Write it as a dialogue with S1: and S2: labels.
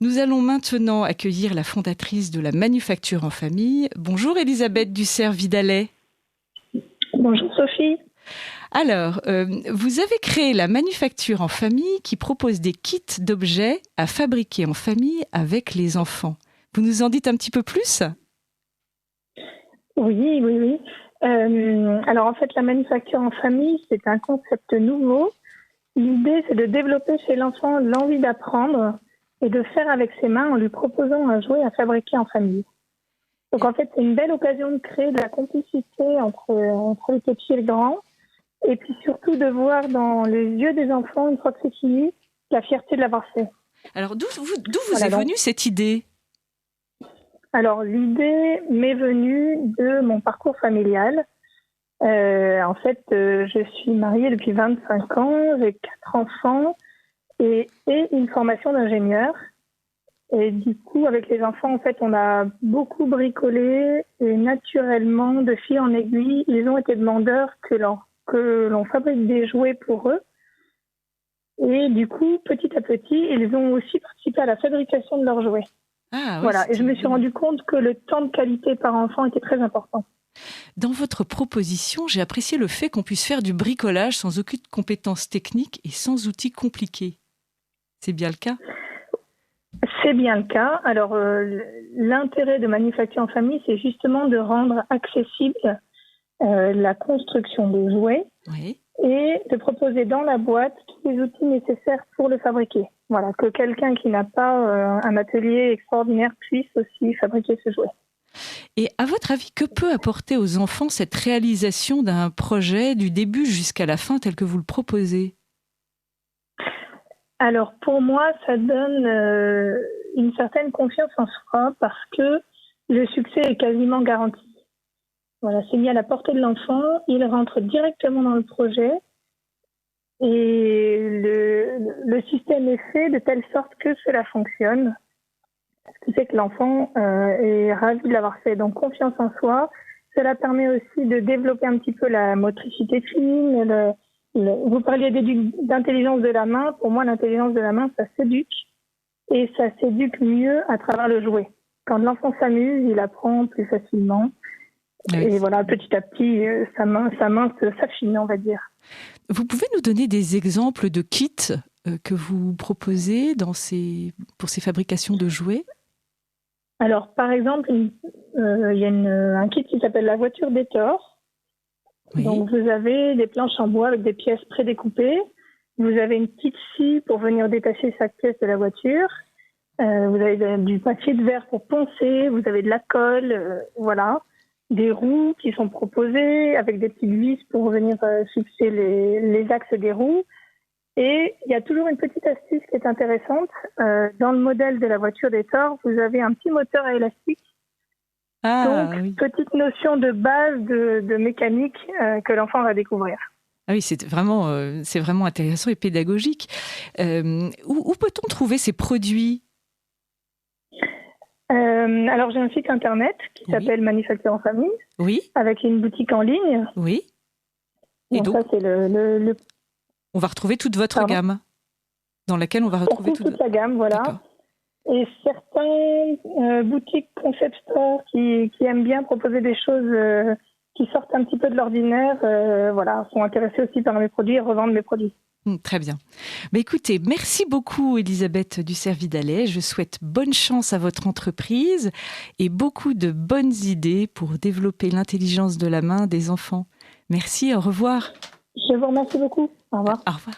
S1: Nous allons maintenant accueillir la fondatrice de la Manufacture en Famille. Bonjour Elisabeth Dussert-Vidalet.
S2: Bonjour Sophie.
S1: Alors, vous avez créé la Manufacture en Famille qui propose des kits d'objets à fabriquer en famille avec les enfants. Vous nous en dites un petit peu plus ?
S2: Oui. Alors en fait, la Manufacture en Famille, c'est un concept nouveau. L'idée, c'est de développer chez l'enfant l'envie d'apprendre et de faire avec ses mains en lui proposant un jouet à fabriquer en famille. Donc en fait, c'est une belle occasion de créer de la complicité entre les petits et les grands, et puis surtout de voir dans les yeux des enfants, une fois que c'est fini, la fierté de l'avoir fait.
S1: Alors d'où vous est venue cette idée ?
S2: Alors l'idée m'est venue de mon parcours familial. En fait, je suis mariée depuis 25 ans, j'ai 4 enfants et une formation d'ingénieur. Et du coup, avec les enfants, en fait, on a beaucoup bricolé et naturellement, de fil en aiguille, ils ont été demandeurs que l'on fabrique des jouets pour eux. Et du coup, petit à petit, ils ont aussi participé à la fabrication de leurs jouets.
S1: Ah, oui,
S2: voilà. Et je me suis rendu compte que le temps de qualité par enfant était très important.
S1: Dans votre proposition, j'ai apprécié le fait qu'on puisse faire du bricolage sans aucune compétence technique et sans outils compliqués. C'est bien le cas ?
S2: C'est bien le cas. Alors, l'intérêt de Manufacture en Famille, c'est justement de rendre accessible la construction de jouets et de proposer dans la boîte tous les outils nécessaires pour le fabriquer. Voilà, que quelqu'un qui n'a pas un atelier extraordinaire puisse aussi fabriquer ce jouet.
S1: Et à votre avis, que peut apporter aux enfants cette réalisation d'un projet du début jusqu'à la fin tel que vous le proposez ?
S2: Alors pour moi, ça donne une certaine confiance en soi parce que le succès est quasiment garanti. Voilà, c'est mis à la portée de l'enfant, il rentre directement dans le projet et le système est fait de telle sorte que cela fonctionne. Ce qui fait que l'enfant est ravi de l'avoir fait. Donc confiance en soi, cela permet aussi de développer un petit peu la motricité fine. Vous parliez d'intelligence de la main. Pour moi, l'intelligence de la main, ça s'éduque. Et ça s'éduque mieux à travers le jouet. Quand l'enfant s'amuse, il apprend plus facilement. Oui. Et voilà, petit à petit, sa main s'affine, on va dire.
S1: Vous pouvez nous donner des exemples de kits que vous proposez pour ces fabrications de jouets ?
S2: Alors, par exemple, il y a un kit qui s'appelle la voiture d'Hector. Oui. Donc, vous avez des planches en bois avec des pièces prédécoupées. Vous avez une petite scie pour venir détacher chaque pièce de la voiture. Vous avez du papier de verre pour poncer. Vous avez de la colle, voilà. Des roues qui sont proposées avec des petites vis pour venir fixer les axes des roues. Et il y a toujours une petite astuce qui est intéressante. Dans le modèle de la voiture d'Hector, vous avez un petit moteur à élastique. Donc, oui. Petite notion de base de mécanique que l'enfant va découvrir.
S1: Ah oui, c'est vraiment intéressant et pédagogique. Où peut-on trouver ces produits ?
S2: Alors, j'ai un site internet qui s'appelle Manufacture en Famille, avec une boutique en ligne.
S1: Oui.
S2: Et donc, ça, c'est le...
S1: On va retrouver toute votre gamme, dans laquelle on va retrouver
S2: toute la gamme, voilà. D'accord. Et certains boutiques concept store qui aiment bien proposer des choses qui sortent un petit peu de l'ordinaire, voilà, sont intéressés aussi par mes produits et revendent mes produits.
S1: Très bien. Mais écoutez, merci beaucoup Elisabeth Dussert-Vidalet. Je souhaite bonne chance à votre entreprise et beaucoup de bonnes idées pour développer l'intelligence de la main des enfants. Merci, au revoir.
S2: Je vous remercie beaucoup. Au revoir.
S1: Au revoir.